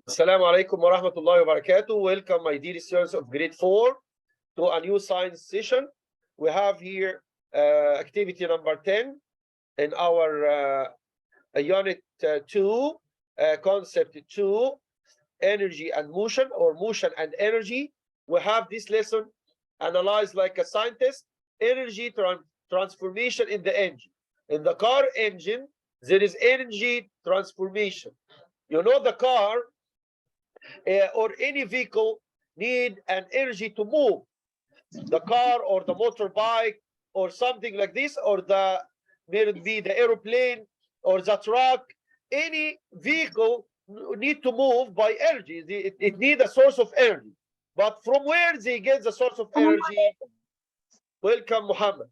Assalamu alaikum wa rahmatullahi wa barakatuh. Welcome, my dear students of grade 4, to a new science session. We have here activity number 10 in our unit 2, concept 2, energy and motion, or motion and energy. We have this lesson analyzed like a scientist, energy transformation in the engine. In the car engine, there is energy transformation. You know, the car or any vehicle need an energy to move. The car or the motorbike or something like this, or may it be the airplane or the truck, any vehicle need to move by energy. It need a source of energy. But from where they get the source of energy? Welcome, Muhammad.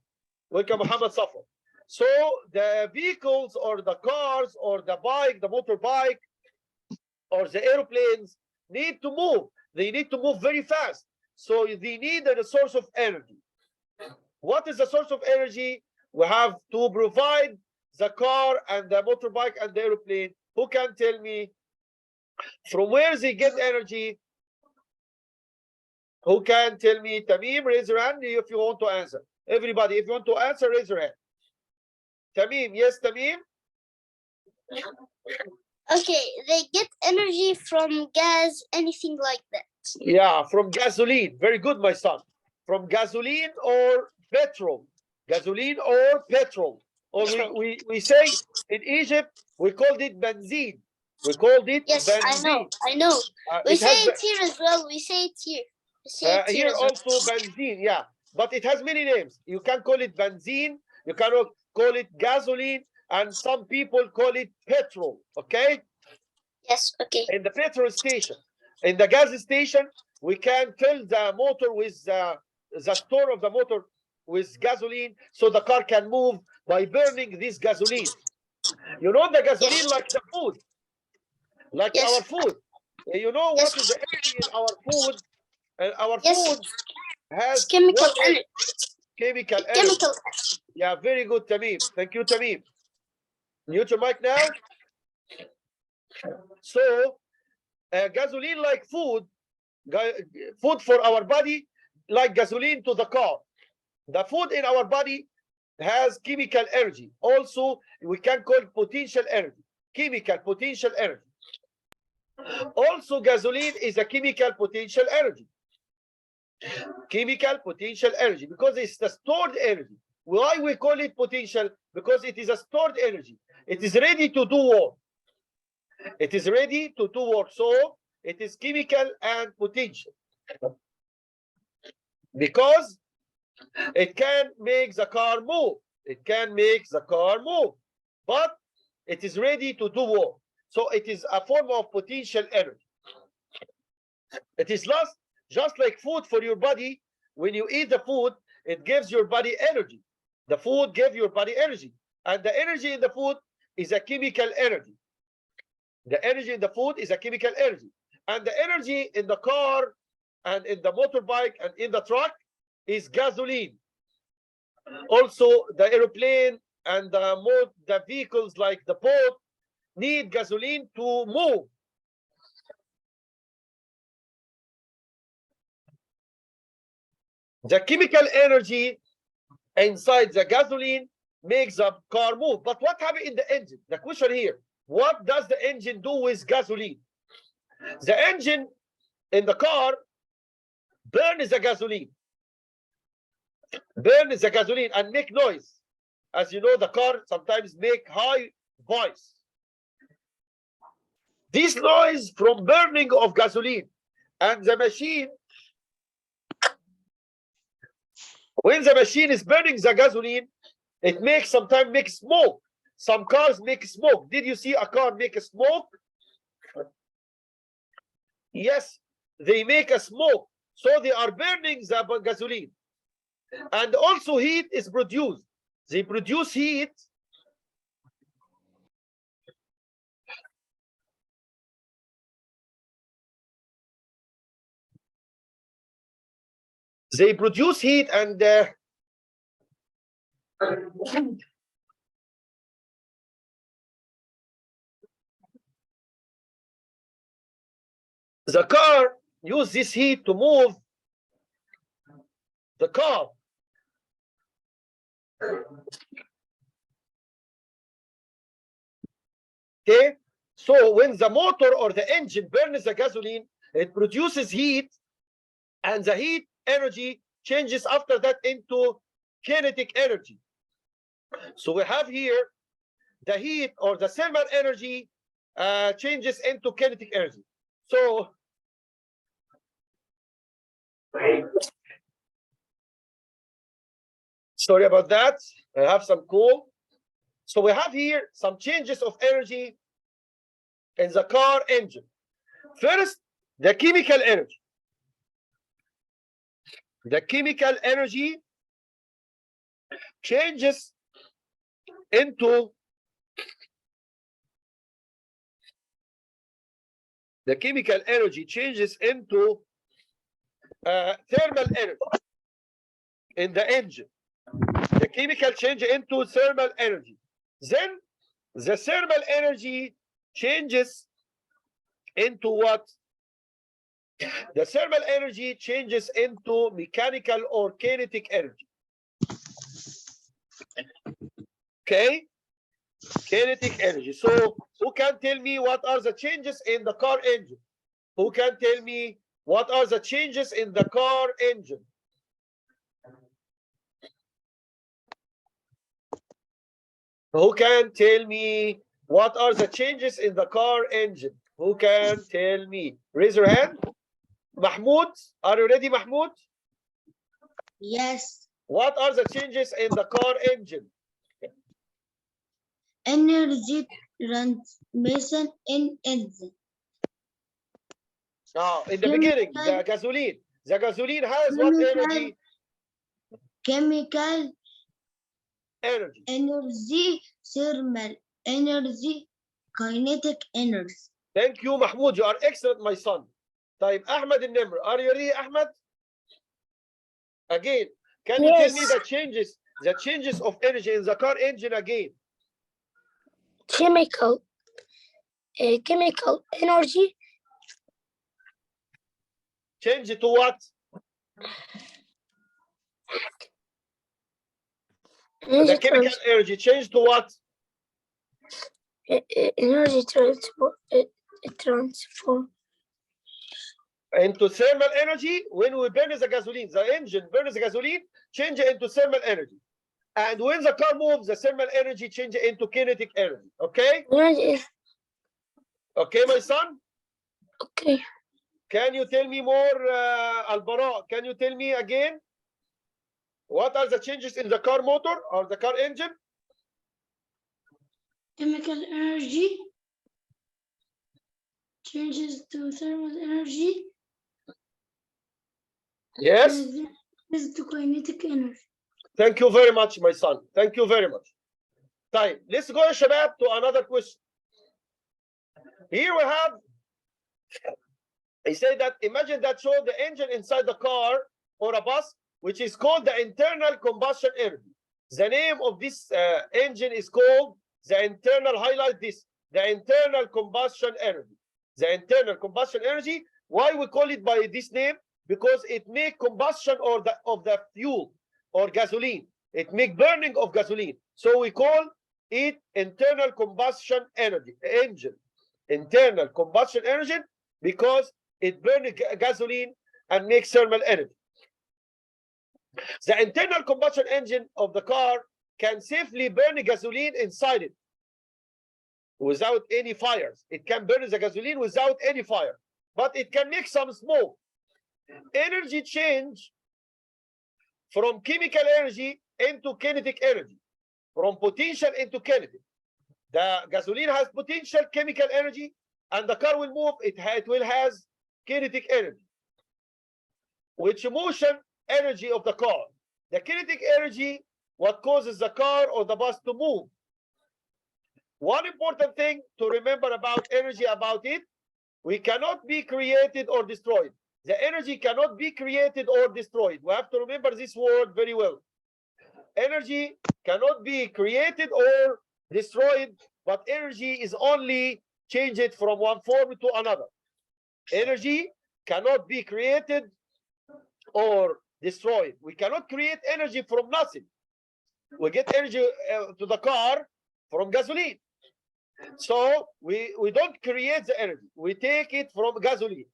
Welcome, Muhammad Safar. So the vehicles or the cars or the bike, the motorbike or the airplanes need to move. They need to move very fast. So they need a source of energy. What is the source of energy? We have to provide the car and the motorbike and the airplane. Who can tell me from where they get energy? Who can tell me? Tamim, raise your hand if you want to answer. Everybody, if you want to answer, raise your hand. Tamim, yes, Tamim? Okay, they get energy from gas, anything like that. Yeah, from gasoline. Very good, my son. From gasoline or petrol. Gasoline or petrol. Or we say in Egypt, we called it benzene. We called it benzene. I know. We say it here as well. We say it here. Here also benzene, yeah. But it has many names. You can call it benzene. You can call it gasoline. And some people call it petrol, okay? Yes, okay. In the petrol station. In the gas station, we can fill the motor with the store of the motor with gasoline, so the car can move by burning this gasoline. You know the gasoline, like the food, like our food. You know what is the energy in our food? And our food has chemical energy. Chemical energy. Yeah, very good, Tamim. Thank you, Tamim. Mute your mic now. So gasoline like food for our body, like gasoline to the car. The food in our body has chemical energy. Also, we can call it potential energy, chemical potential energy. Also, gasoline is a chemical potential energy. Chemical potential energy, because it's the stored energy. Why we call it potential? Because it is a stored energy. It is ready to do work. It is ready to do work. So it is chemical and potential. Because it can make the car move. It can make the car move. But it is ready to do work. So it is a form of potential energy. It is just like food for your body. When you eat the food, it gives your body energy. The food gives your body energy. And the energy in the food is a chemical energy. The energy in the food is a chemical energy. And the energy in the car and in the motorbike and in the truck is gasoline. Also, the airplane and the vehicles like the boat need gasoline to move. The chemical energy inside the gasoline makes the car move. But what happens in the engine? The question here, what does the engine do with gasoline? The engine in the car burns the gasoline. Burns the gasoline and make noise. As you know, the car sometimes make high voice. This noise from burning of gasoline, and the machine, when the machine is burning the gasoline, it makes sometimes make smoke. Some cars make smoke. Did you see a car make a smoke? Yes, they make a smoke. So they are burning the gasoline. And also heat is produced. They produce heat. They produce heat and The car use this heat to move the car. Okay, so when the motor or the engine burns the gasoline, it produces heat, and the heat energy changes after that into kinetic energy. So we have here the heat or the thermal energy changes into kinetic energy. So sorry about that. I have some cold. So we have here some changes of energy in the car engine. First, the chemical energy. The chemical energy changes into thermal energy in the engine. The chemical change into thermal energy. Then the thermal energy changes into what? The thermal energy changes into mechanical or kinetic energy. Okay? Kinetic energy. So who can tell me what are the changes in the car engine? Who can tell me what are the changes in the car engine? Who can tell me what are the changes in the car engine? Who can tell me? Raise your hand. Mahmoud, are you ready, Mahmoud? Yes. What are the changes in the car engine? Energy transmission in engine. Now, in the beginning, the gasoline. The gasoline has what energy? Chemical Energy. energy, thermal energy, kinetic energy. Thank you, Mahmoud. You are excellent, my son. طيب, Ahmed al-Nimr. Are you ready, Ahmed? Again, can you tell me the changes of energy in the car engine again? Chemical energy. Change it to what? The chemical energy change to what? Energy transfer into thermal energy. When we burn the gasoline, the engine burns the gasoline, change it into thermal energy. And when the car moves, the thermal energy change it into kinetic energy. Okay? Okay, my son? Okay. Can you tell me more, Al-Bara? Can you tell me again? What are the changes in the car motor or the car engine? Chemical energy changes to thermal energy. Yes. Is to kinetic energy. Thank you very much, my son. Thank you very much. طيب, let's go, Shabab, to another question. Here we have, he said that imagine that show the engine inside the car or a bus, which is called the internal combustion engine. The name of this engine is called the internal, highlight this, the internal combustion energy. The internal combustion energy, why we call it by this name? Because it make combustion of the fuel or gasoline. It make burning of gasoline. So we call it internal combustion energy engine. Internal combustion engine because it burns gasoline and makes thermal energy. The internal combustion engine of the car can safely burn gasoline inside it without any fires. It can burn the gasoline without any fire, but it can make some smoke. Energy change from chemical energy into kinetic energy, from potential into kinetic. The gasoline has potential chemical energy, and the car will move, it will has kinetic energy, which motion energy of the car. The kinetic energy, what causes the car or the bus to move. One important thing to remember about energy, about it, we cannot be created or destroyed. The energy cannot be created or destroyed. We have to remember this word very well. Energy cannot be created or destroyed, but energy is only changed from one form to another. Energy cannot be created or destroyed. We cannot create energy from nothing. We get energy to the car from gasoline. So we don't create the energy. We take it from gasoline.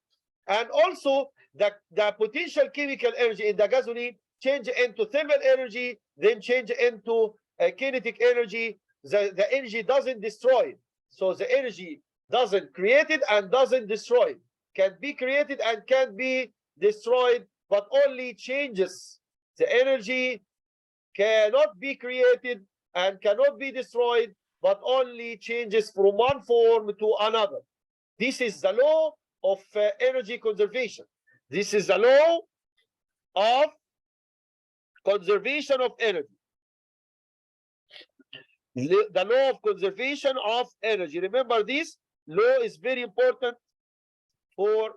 And also the potential chemical energy in the gasoline change into thermal energy, then change into kinetic energy. The energy doesn't destroy it. So the energy doesn't create it and doesn't destroy it. Can be created and can be destroyed, but only changes. The energy cannot be created and cannot be destroyed, but only changes from one form to another. This is the law of energy conservation. This is the law of conservation of energy. The law of conservation of energy. Remember, this law is very important for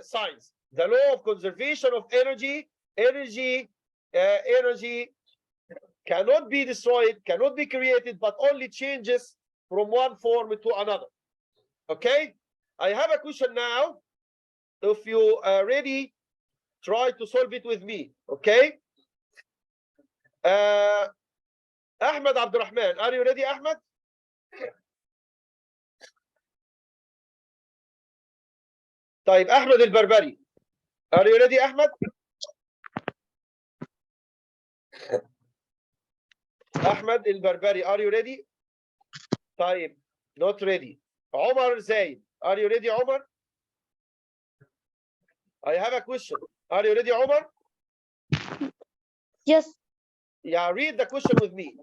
science. The law of conservation of energy. Energy cannot be destroyed, cannot be created, but only changes from one form to another. Okay? I have a question now. If you are ready, try to solve it with me. Okay? Ahmed Abdurrahman, are you ready, Ahmed? طيب أحمد البربري, are you ready, Ahmed? Ahmed البربري, are you ready? طيب, not ready. Omar Zaid, are you ready, Omar? I have a question. Are you ready, Omar? Yes. Yeah, read the question with me.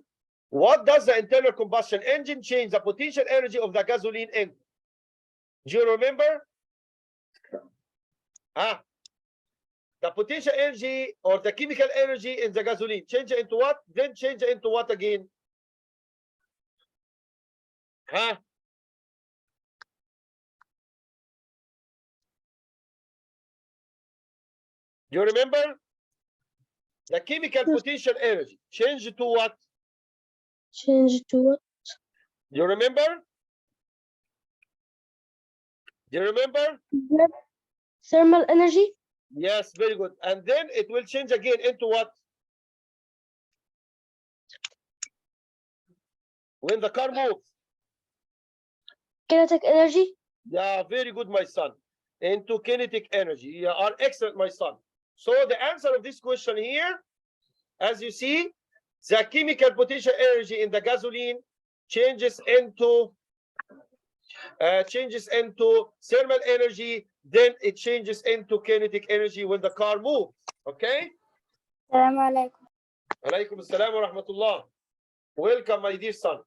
What does the internal combustion engine change the potential energy of the gasoline engine? Do you remember? The potential energy or the chemical energy in the gasoline, change it into what? Then change it into what again? Do you remember? The chemical potential energy, change to what? Change to what? Do you remember? Do you remember? Thermal energy? Yes, very good. And then it will change again into what? When the car moves. Kinetic energy? Yeah, very good, my son. Into kinetic energy. You are excellent, my son. So the answer of this question here, as you see, the chemical potential energy in the gasoline changes into thermal energy, then it changes into kinetic energy when the car moves. Okay? Assalamu alaikum. Alaikum assalam wa rahmatullah. Welcome, my dear son.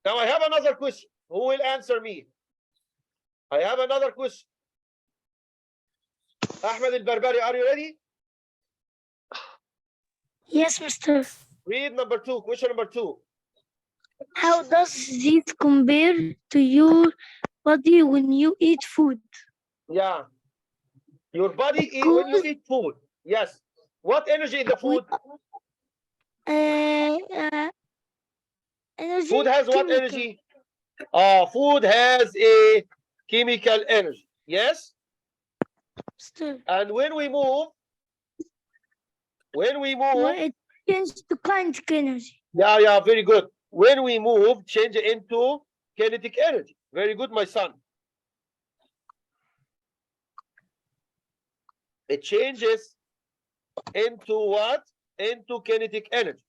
Now I have another question. Who will answer me? I have another question. Ahmed al-Barbari, are you ready? Yes, Mr. Read number 2, question number 2. How does this compare to your body when you eat food? Yeah. Your body when you eat food. Yes. What energy in the food? Energy. Food has what chemical. energy? Food has a chemical energy. Yes? Still. And when we move, it changes to kinetic energy. Yeah, very good. When we move, change it into kinetic energy. Very good, my son. It changes into what? Into kinetic energy.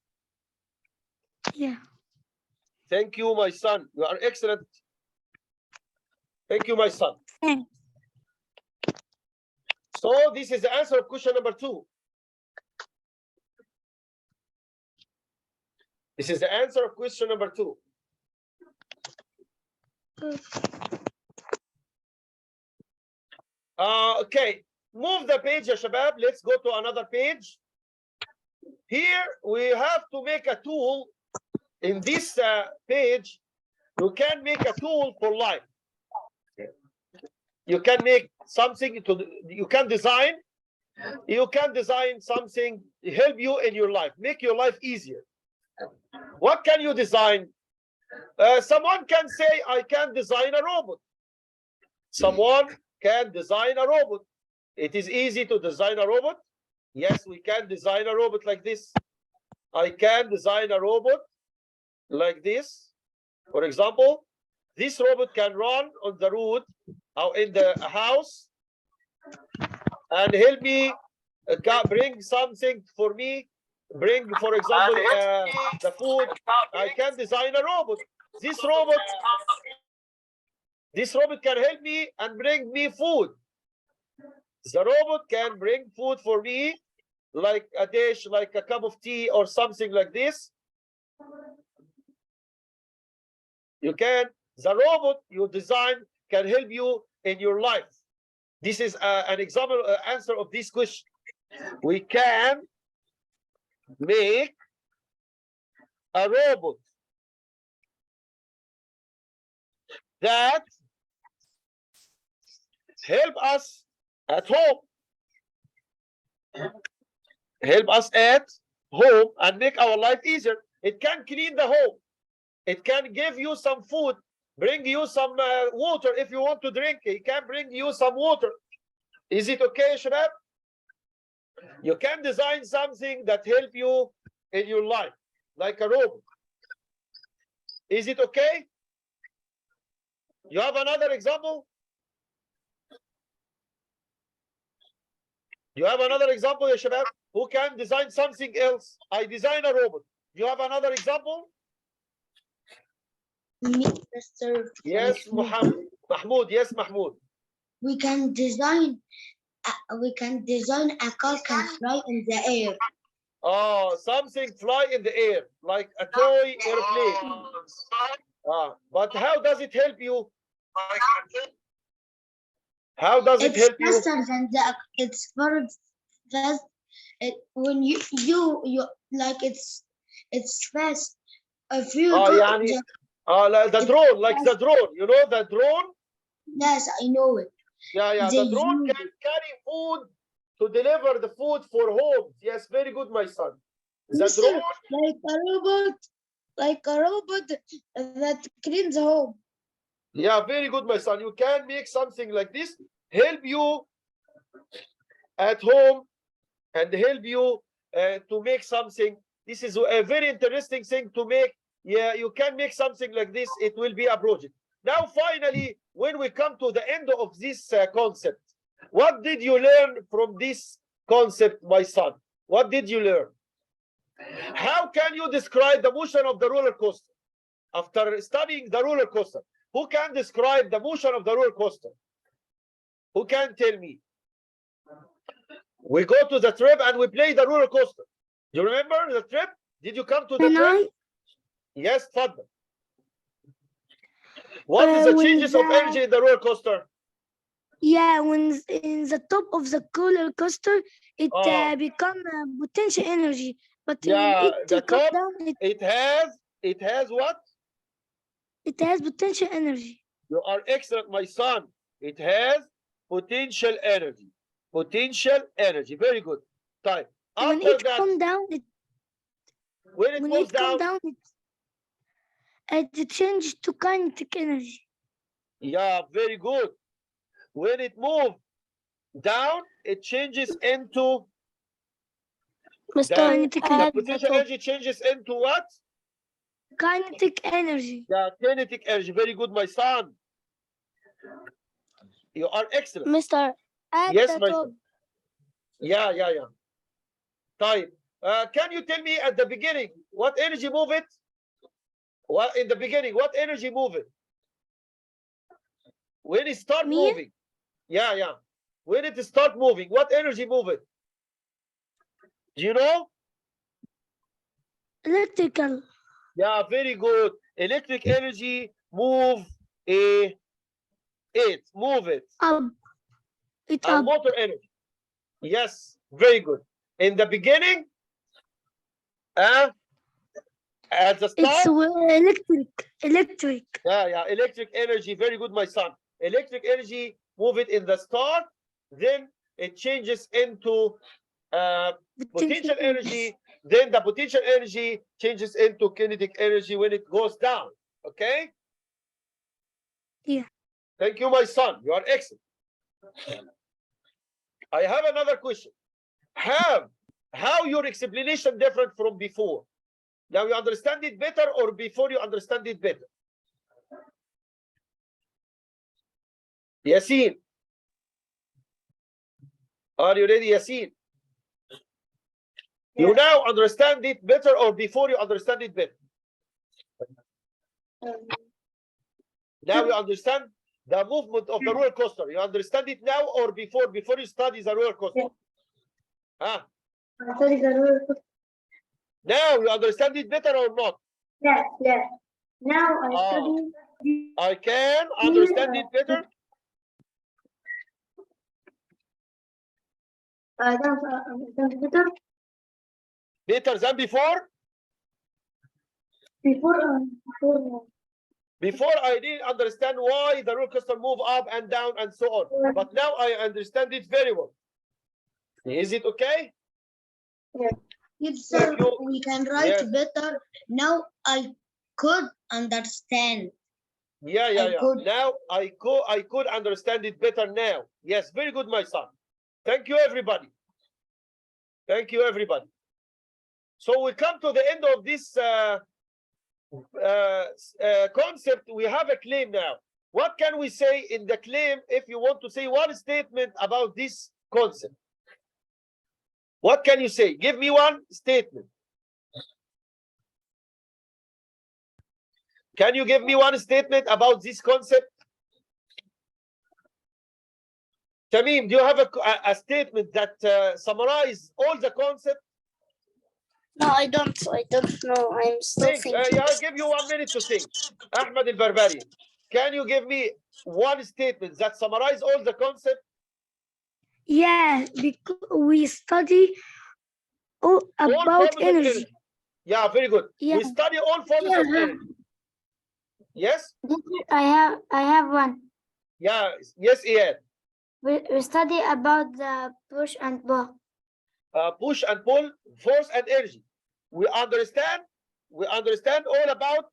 Yeah. Thank you, my son. You are excellent. Thank you, my son. Thanks. So this is the answer of question number 2. This is the answer of question number 2. Okay, move the page, ya shabab. Let's go to another page. Here we have to make a tool. In this page, you can make a tool for life. You can make something you can design something to help you in your life, make your life easier. What can you design? Someone can say, I can design a robot. Someone can design a robot. It is easy to design a robot. Yes, we can design a robot like this. I can design a robot like this. For example, this robot can run on the road or in the house and help me bring something for me. Bring, for example, the food. I can design a robot. This robot can help me and bring me food. The robot can bring food for me, like a dish, like a cup of tea or something like this. You can, the robot you design can help you in your life. This is an example answer of this question. We can make a robot that help us at home. Help us at home and make our life easier. It can clean the home. It can give you some food, bring you some water if you want to drink. It can bring you some water. Is it okay, Shabab? You can design something that help you in your life, like a robot. Is it okay? You have another example? You have another example, ya Shabab? Who can design something else? I design a robot. You have another example? Me, Mr. Yes, Mahmoud. Yes, Mahmoud. We can design a car can fly in the air. Oh, something fly in the air, like a toy airplane. But how does it help you? How does it help you? Faster than it's very fast. When you like it's fast. If you يعني the drone, like the drone, you know the drone? Yes, I know it. Yeah, the drone can carry food to deliver the food for homes. Yes, very good, my son. The drone, like a robot that cleans the home. Yeah, very good, my son. You can make something like this, help you at home and help you to make something. This is a very interesting thing to make. Yeah, you can make something like this. It will be a project. Now, finally, when we come to the end of this concept, what did you learn from this concept, my son? What did you learn? How can you describe the motion of the roller coaster? After studying the roller coaster, who can describe the motion of the roller coaster? Who can tell me? We go to the trip and we play the roller coaster. Do you remember the trip? Did you come to the trip? Yes, Fadl. What is the changes of energy in the roller coaster? Yeah, when in the top of the roller coaster, it become potential energy. But yeah, the top down, it has what? It has potential energy. You are excellent, my son. It has potential energy. Potential energy. Very good. Time. When it comes down, when it goes down, it changes to kinetic energy. Yeah, very good. When it moves down, it changes into the potential energy changes into what? Kinetic energy. Yeah, kinetic energy. Very good, my son. You are excellent. Mr. Yes, my son. Yeah. Time. Can you tell me at the beginning what energy move it? Well, in the beginning, what energy move it? When it start moving. Yeah. When it start moving, what energy move it? Do you know? Electrical. Yeah, very good. Electric energy move it. Up. Motor energy. Yes, very good. In the beginning, at the start, it's electric. Yeah, electric energy. Very good, my son. Electric energy move it in the start, then it changes into potential energy. Then the potential energy changes into kinetic energy when it goes down. Okay? Yeah. Thank you, my son. You are excellent. I have another question. How your explanation different from before? Now you understand it better or before you understand it better? Yasin. Are you ready, Yasin? You now understand it better or before you understand it better? Now you understand the movement of the roller coaster. You understand it now or before you study the roller coaster? Huh? Now you understand it better or not? Yeah. Now I Ah. study. I can understand it better. Better Better than before? Before I didn't understand why the roller coaster move up and down and so on. But now I understand it very well. Is it okay? Yes, sir. Thank you. We can write Yes. better. Now I could understand. Yeah. could. Now I could understand it better now. Yes, very good, my son. Thank you, everybody. Thank you, everybody. So we come to the end of this concept. We have a claim now. What can we say in the claim if you want to say one statement about this concept? What can you say? Give me one statement. Can you give me one statement about this concept? Tamim, do you have a statement that summarizes all the concept? No, I don't know. I'm still Think. I'll give you 1 minute to think. Ahmed al-Barbarian, can you give me one statement that summarizes all the concept? Yeah, because we study about energy. Yeah, very good. Yeah. We study all forms of energy. Yes? I have one. Yeah. Yes, Ian. We study about the push and pull. Push and pull, force and energy. We understand all about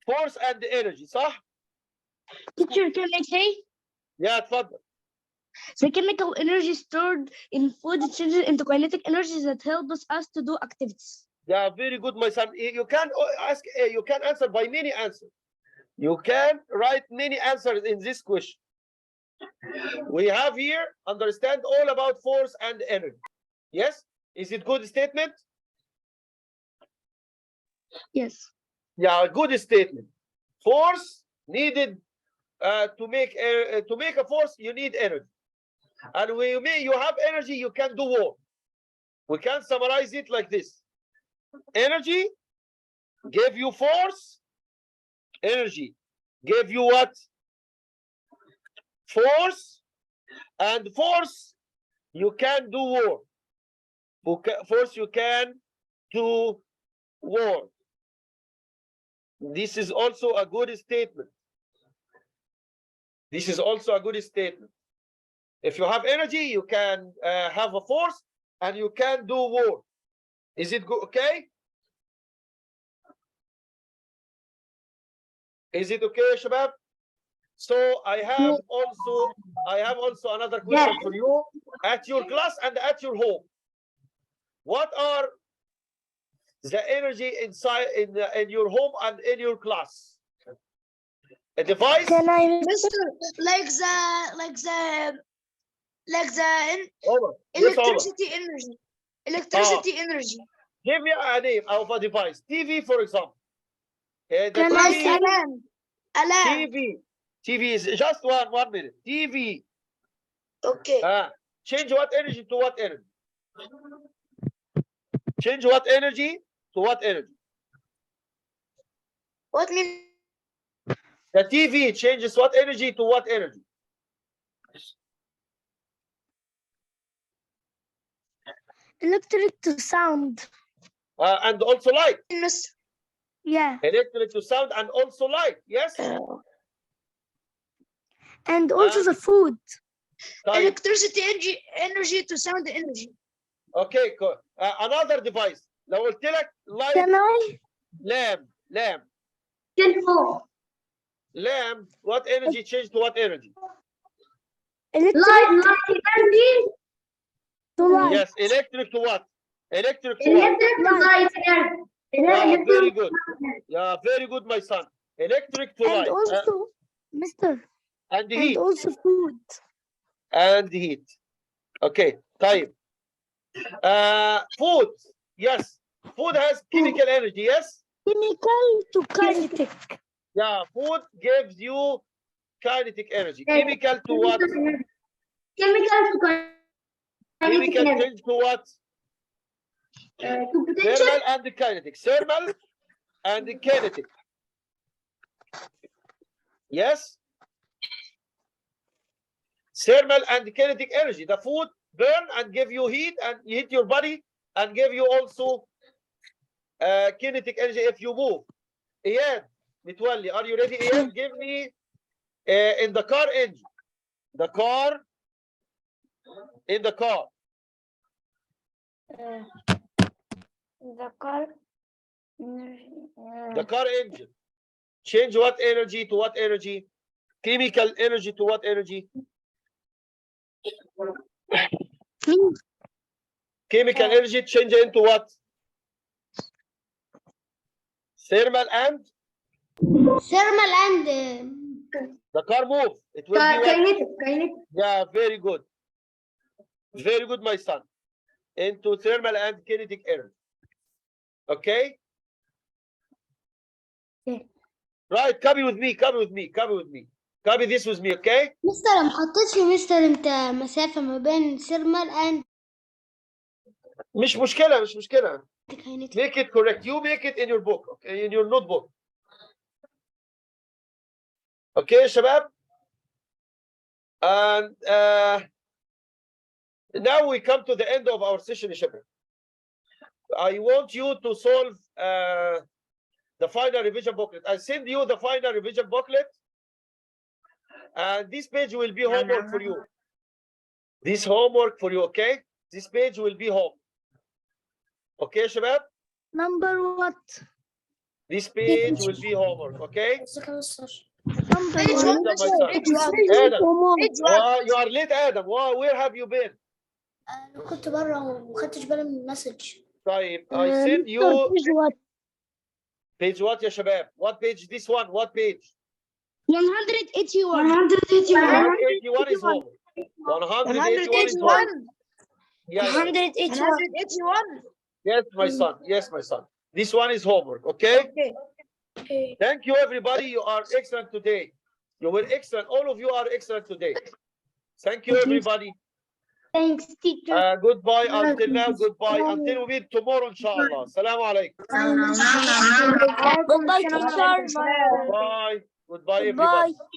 force and energy, صح? Teacher, can I say? Yeah, اتفضل. The chemical energy stored in food changes into kinetic energy that helps us to do activities. Yeah, very good, my son. You can ask. You can answer by many answers. You can write many answers in this question. We have here understand all about force and energy. Yes, is it good statement? Yes. Yeah, good statement. Force needed to make a force. You need energy, and when you have energy, you can do work. We can summarize it like this: energy gave you force. Energy gave you what? Force, and force you can do work. Force you can do work. This is also a good statement. This is also a good statement. If you have energy, you can have a force and you can do work. Is it good? Okay? Is it okay, Shabab? So I have also another question for you at your class and at your home. What are the energy inside in your home and in your class? A device? Can I? Like the Omar. electricity energy. Electricity energy. Give me a name of a device. TV, for example. The Can Like I alarm. Alarm. TV is just 1 minute. TV. Okay. Change what energy to what energy? Change what energy to what energy? What mean? The TV changes what energy to what energy? electric to sound? And also light. Yeah. Electric to sound and also light. Yes? And also the food. Electricity energy to sound energy. Okay, another device. لو قلت لك light Can I? lamp. Change for Lamp, what energy change to what energy? light energy. To light. Yes, electric to what? Electric to what? Electric to light energy. Yeah, very good. Yeah, very good, my son. Electric to And light also, Mister, and and heat. also food. And heat. Okay, طيب. Food. Yes. Food has chemical energy, yes? Chemical to kinetic. Yeah, food gives you kinetic energy. Chemical to what? Chemical to Chemical kinetic change to what? to potential. Thermal and the kinetic. Thermal and the kinetic. Yes? Thermal and kinetic energy. The food burn and give you heat and heat your body and give you also kinetic energy if you move. Iyad, Mitwalli, are you ready, Iyad? Give me in the car engine. The car. In the car. The car energy. The car engine. Change what energy to what energy? Chemical energy to what energy? Chemical energy change into what? Thermal and Thermal and the car move. It will be what? kinetic. Yeah, very good. Very good, my son. Into thermal and kinetic energy. Okay? Okay. Right, copy with me, copy with me, copy with me. Copy this with me, okay? مستر ما حطيتش مستر انت مسافة ما بين thermal and مش مشكلة، مش مشكلة. kinetic. Make it correct. You make it in your book, okay? In your notebook. Okay, شباب? And now we come to the end of our session, شباب. I want you to solve the final revision booklet. I send you the final revision booklet. And this page will be homework for you. This homework for you, okay? This page will be home. Okay, شباب? Number what? This page will be homework, okay? Number Page what? one, Adam, my son. Adam, you are late, Adam. Where have you been? أنا كنت برا وما خدتش بالي من المسج. طيب, I send you Page what? page what يا شباب? What page? This one, what page? 181. 181 is homework. 181 is homework. Yeah, yeah. 181. Yes, my son. Yes, my son. This one is homework, okay? Okay. Thank you, everybody. You are excellent today. You were excellent. All of you are excellent today. Thank you, everybody. Thanks, teacher. Goodbye until now. Goodbye until we meet tomorrow, inshallah. Assalamu alaikum. Goodbye, teacher. Bye. Goodbye, everybody. Goodbye.